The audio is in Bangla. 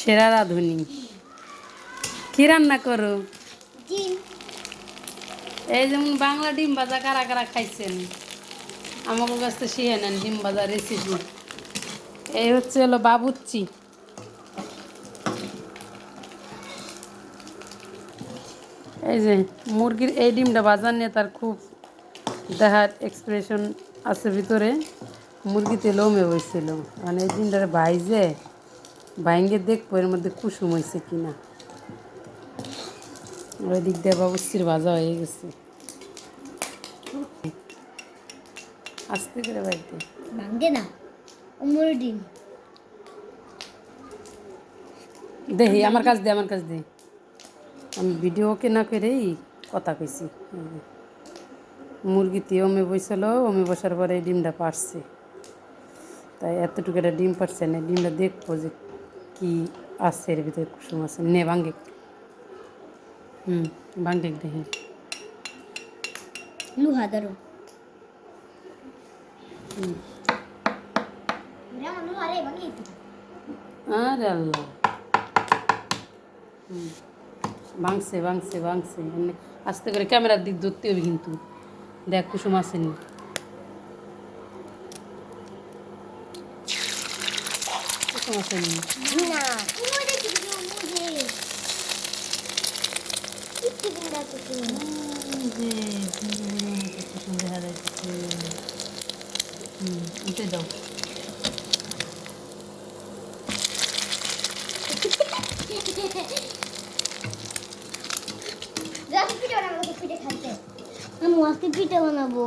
সেরা রাঁধুনি। কি রান্না করো? ডিম। এই যেমন বাংলা ডিম ভাজা কারা কারা খাইছেন আমাকে কাছ থেকে শিখে নেন ডিম ভাজা রেসিপি। এই হচ্ছে হলো বাবুচ্চি। এই যে মুরগির এই ডিমটা ভাজা নিয়ে তার খুব দেখার এক্সপ্রেশন আছে ভিতরে। মুরগিতে লোমে হয়েছিল, মানে এই ডিমটারে ভাইজে ভাইঙ্গে দেখবো এর মধ্যে কুসুম হয়েছে কিনা। ওই দিক দিয়ে বাবুচ্চির ভাজা হয়ে গেছে। আস্তে করে বাড়িতে ভাঙে না উমর ডিম। দেখি আমার কাছ দে, আমার কাছ দে। আমি ভিডিও ওকে না করেই কথা কইছি। মুরগিতে ওমে বসছিল, ওমে বসার পরে এই ডিমটা পারছে, তাই এতটুকু একটা ডিম পারছে না। ডিমটা দেখবো যে কি আছে এর ভিতরে, কুসুম আছে নে ভাঙ্গে। ভাঙ্গে দেখি। লুহা ধরো। আরে আল্লাহ, ভাঙছে ভাঙছে ভাঙছে। আস্তে করে ক্যামেরার দিক ধরতে হবে কিন্তু। দেখ কুসুম আসেনি। কুসুম আসেনি। না কুসুম দেখা যাচ্ছে। উঠে দাও। আমি আজকে পিঠে বানাবো।